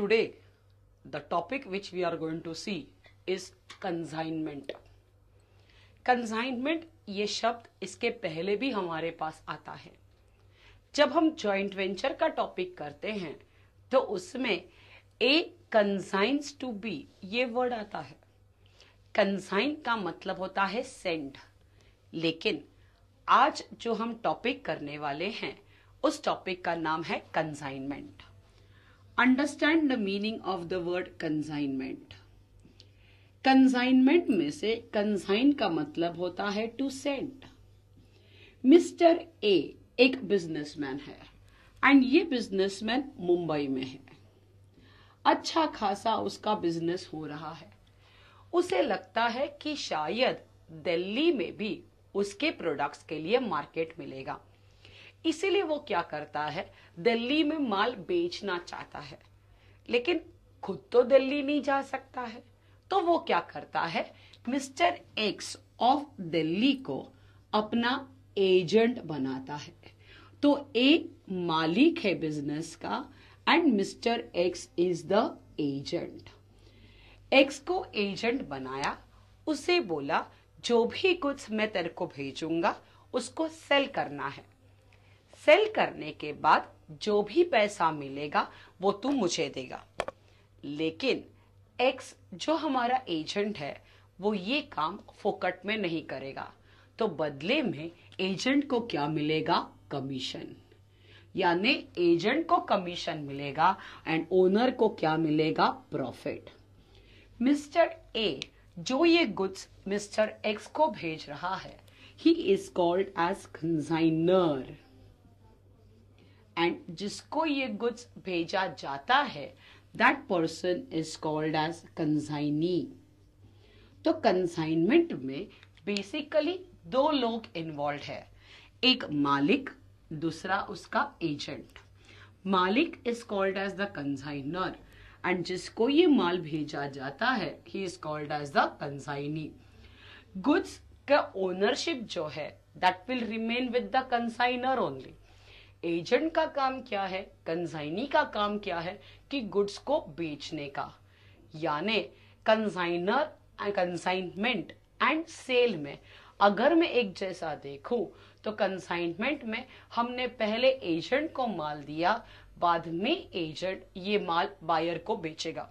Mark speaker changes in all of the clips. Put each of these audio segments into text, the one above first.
Speaker 1: today the topic which we are going to see is consignment. Consignment ये शब्द इसके पहले भी हमारे पास आता है। जब हम जॉइंट वेंचर का टॉपिक करते हैं तो उसमें ए कंसाइन्स टू बी ये वर्ड आता है। कंसाइन का मतलब होता है सेंड, लेकिन आज जो हम टॉपिक करने वाले हैं उस टॉपिक का नाम है consignment. Understand the meaning of the word consignment. Consignment में से कंसाइन का मतलब होता है टू सेंड। मिस्टर ए एक बिजनेसमैन है एंड ये बिजनेसमैन मुंबई में है। अच्छा खासा उसका बिजनेस हो रहा है। उसे लगता है कि शायद दिल्ली में भी उसके प्रोडक्ट्स के लिए मार्केट मिलेगा, इसीलिए वो क्या करता है, दिल्ली में माल बेचना चाहता है, लेकिन खुद तो दिल्ली नहीं जा सकता है। तो वो क्या करता है, मिस्टर एक्स ऑफ दिल्ली को अपना एजेंट बनाता है। तो ए मालिक है बिजनेस का and mister x is the agent. X को एजेंट बनाया, उसे बोला जो भी कुछ मैं तेरे को भेजूंगा उसको सेल करना है। सेल करने के बाद जो भी पैसा मिलेगा वो तू मुझे देगा। लेकिन एक्स जो हमारा एजेंट है वो ये काम फोकट में नहीं करेगा, तो बदले में एजेंट को क्या मिलेगा, कमीशन। यानी एजेंट को कमीशन मिलेगा एंड ओनर को क्या मिलेगा, प्रॉफिट। मिस्टर ए जो ये गुड्स मिस्टर एक्स को भेज रहा है, he is called as consignor, and जिसको ये गुड्स भेजा जाता है that person is called as consignee. तो कंसाइनमेंट में बेसिकली दो लोग इन्वॉल्व है, एक मालिक, दूसरा उसका एजेंट। मालिक is called as the consignor and जिसको ये माल भेजा जाता है he is called as the consignee. Goods का ओनरशिप जो है that will remain with the consignor only. Agent का काम क्या है, कंसाइनी का काम क्या है कि गुड्स को बेचने का। यानी कंसाइनर, कंसाइनमेंट एंड सेल में अगर मैं एक जैसा देखूं तो कंसाइनमेंट में हमने पहले एजेंट को माल दिया, बाद में एजेंट ये माल बायर को बेचेगा।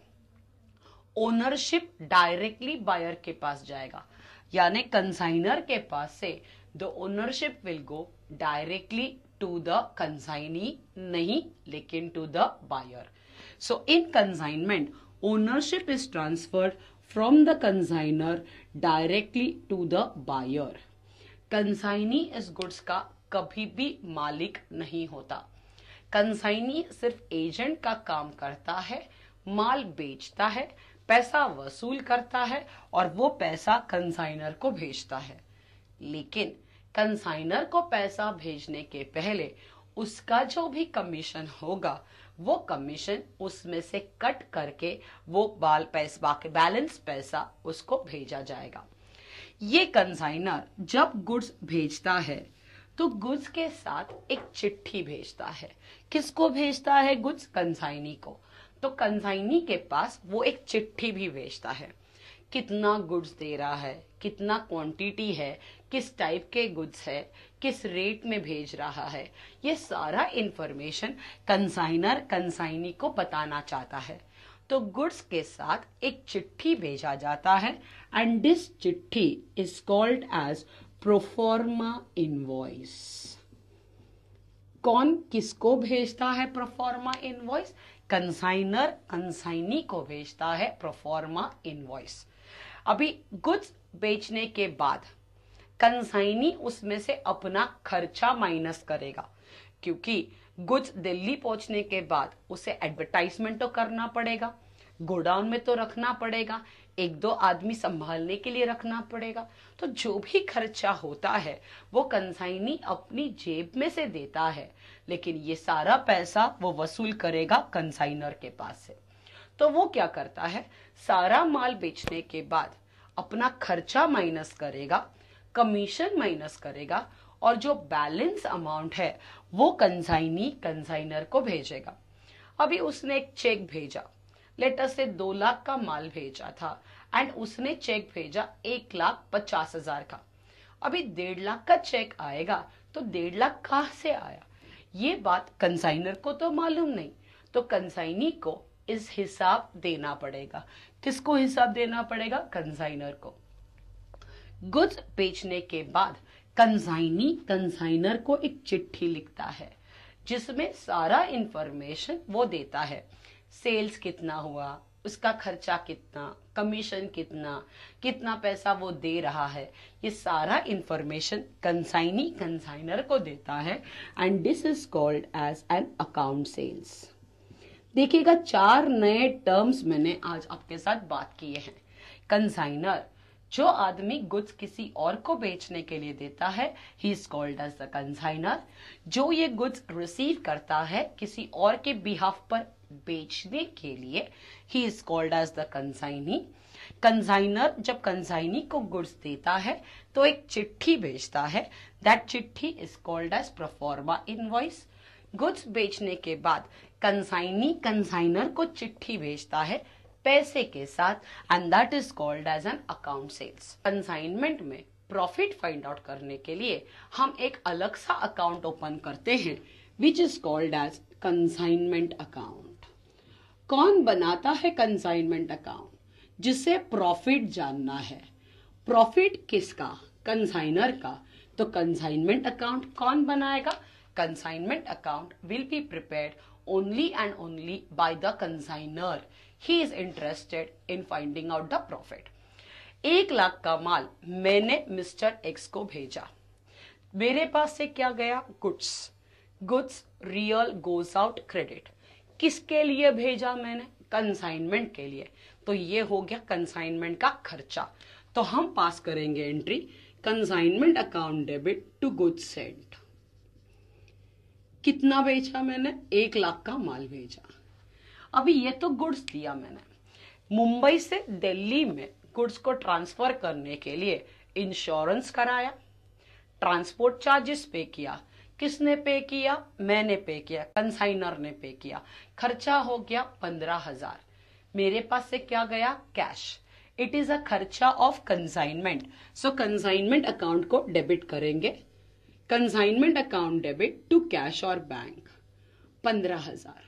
Speaker 1: ओनरशिप डायरेक्टली बायर के पास जाएगा, यानी कंसाइनर के पास से the ownership will go directly to the consignee, नहीं लेकिन to the buyer. So in consignment, ownership is transferred from the consignor directly to the buyer. Consignee इस गुड्स का कभी भी मालिक नहीं होता। कंसाइनी सिर्फ एजेंट का काम करता है, माल बेचता है, पैसा वसूल करता है और वो पैसा कंसाइनर को भेजता है। लेकिन कंसाइनर को पैसा भेजने के पहले उसका जो भी कमीशन होगा वो कमीशन उसमें से कट करके वो बैलेंस पैसा उसको भेजा जाएगा। ये कंसाइनर जब गुड्स भेजता है तो गुड्स के साथ एक चिट्ठी भेजता है। किसको भेजता है, गुड्स, कंसाइनी को। तो कंसाइनी के पास वो एक चिट्ठी भी भेजता है, कितना गुड्स दे रहा है, कितना क्वांटिटी है, किस टाइप के गुड्स है, किस रेट में भेज रहा है, ये सारा इंफॉर्मेशन कंसाइनर कंसाइनी को बताना चाहता है। तो गुड्स के साथ एक चिट्ठी भेजा जाता है एंड दिस चिट्ठी is called as proforma invoice. कौन किसको भेजता है प्रोफॉर्मा इनवॉइस, कंसाइनर कंसाइनी को भेजता है प्रोफॉर्मा इनवॉइस। अभी गुड्स बेचने के बाद कंसाइनी उसमें से अपना खर्चा माइनस करेगा, क्योंकि गुड्स दिल्ली पहुंचने के बाद उसे एडवर्टाइजमेंट तो करना पड़ेगा, गोडाउन में तो रखना पड़ेगा, एक दो आदमी संभालने के लिए रखना पड़ेगा। तो जो भी खर्चा होता है वो कंसाइनी अपनी जेब में से देता है, लेकिन ये सारा पैसा वो वसूल करेगा कंसाइनर के पास से। तो वो क्या करता है, सारा माल बेचने के बाद अपना खर्चा माइनस करेगा, कमीशन माइनस करेगा और जो बैलेंस अमाउंट है वो कंसाइनी कंसाइनर को भेजेगा। अभी उसने एक चेक भेजा, लेट अस से 2 लाख का माल भेजा था एंड उसने चेक भेजा 1,50,000 का। अभी 1.5 लाख का चेक आएगा तो 1.5 लाख कहां से आया, ये बात कंसाइनर को तो मालूम नहीं, तो कंसाइनी को इस हिसाब देना पड़ेगा। किसको हिसाब देना पड़ेगा? कंसाइनर को। गुड्स बेचने के बाद कंसाइनी कंसाइनर को एक चिट्ठी लिखता है जिसमें सारा इंफॉर्मेशन वो देता है। सेल्स कितना हुआ, उसका खर्चा कितना, कमीशन कितना, कितना पैसा वो दे रहा है, ये सारा इंफॉर्मेशन कंसाइनी कंसाइनर को देता है and this is called as an account sales. देखिएगा 4 नए टर्म्स मैंने आज आपके साथ बात किए हैं। कंसाइनर, जो आदमी गुड्स किसी और को बेचने के लिए देता है, he is called as the consignor. जो ये गुड्स रिसीव करता है किसी और के बिहाफ पर बेचने के लिए, he is called as the consignee. Consignor जब कंसाइनी को गुड्स देता है तो एक चिट्ठी भेजता है, दैट चिट्ठी is called as proforma invoice. Goods बेचने के बाद कंसाइनी कंसाइनर को चिट्ठी भेजता है पैसे के साथ and that is called as an account sales. Consignment में प्रॉफिट फाइंड आउट करने के लिए हम एक अलग सा अकाउंट ओपन करते हैं which is called as consignment account. कौन बनाता है कंसाइनमेंट अकाउंट? जिसे प्रॉफिट जानना है। प्रॉफिट किसका? कंसाइनर का। तो कंसाइनमेंट अकाउंट कौन बनाएगा? Consignment account will be prepared only and only by the consignor. He is interested in finding out the profit. 1 lakh का माल मैंने मिस्टर एक्स को भेजा, मेरे पास से क्या गया? Goods. Goods real goes out credit. किसके लिए भेजा मैंने? कंसाइनमेंट के लिए। तो ये हो गया कंसाइनमेंट का खर्चा। तो हम पास करेंगे entry consignment account debit to goods sent. कितना बेचा मैंने? 1 लाख का माल भेजा। अभी ये तो गुड्स दिया मैंने। मुंबई से दिल्ली में गुड्स को ट्रांसफर करने के लिए इंश्योरेंस कराया, ट्रांसपोर्ट चार्जेस पे किया। किसने पे किया? मैंने पे किया, कंसाइनर ने पे किया। खर्चा हो गया 15,000। मेरे पास से क्या गया? कैश। इट इज अ खर्चा of consignment, so consignment account को डेबिट करेंगे। Consignment account debit to cash और बैंक 15,000।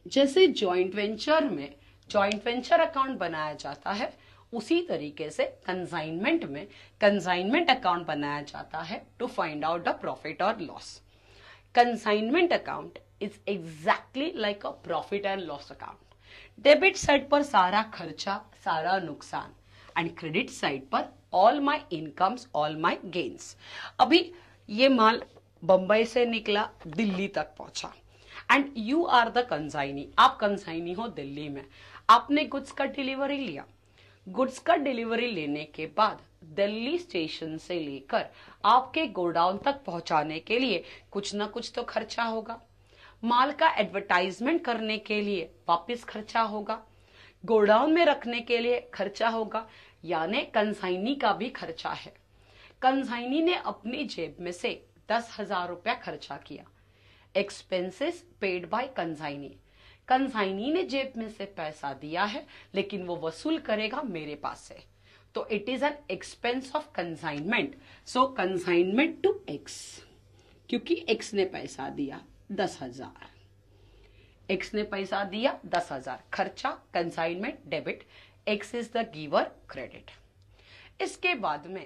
Speaker 1: जैसे जॉइंट वेंचर में जॉइंट वेंचर अकाउंट बनाया जाता है, उसी तरीके से कंसाइनमेंट में कंसाइनमेंट अकाउंट बनाया जाता है to find out the profit और loss. Consignment account is exactly like a profit and loss account. Debit side पर सारा खर्चा, सारा नुकसान, एंड क्रेडिट साइड पर all my incomes, all my gains. अभी ये माल बंबई से निकला, दिल्ली तक पहुंचा and you are the consignee. आप कंसाइनी हो दिल्ली में, आपने गुड्स का डिलीवरी लिया। गुड्स का डिलीवरी लेने के बाद दिल्ली स्टेशन से लेकर आपके गोडाउन तक पहुंचाने के लिए कुछ ना कुछ तो खर्चा होगा। माल का एडवर्टाइजमेंट करने के लिए वापस खर्चा होगा, गोडाउन में रखने के लिए खर्चा होगा, यानी कंसाइनी का भी खर्चा है। कंसाइनी ने अपनी जेब में से 10,000 रुपया खर्चा किया। Expenses paid by consignee. Consignee ने जेब में से पैसा दिया है, लेकिन वो वसूल करेगा मेरे पास से, तो it is an expense of consignment. So consignment to X, क्योंकि एक्स ने पैसा दिया 10,000। एक्स ने पैसा दिया 10,000, खर्चा consignment debit, x is the giver credit. इसके बाद में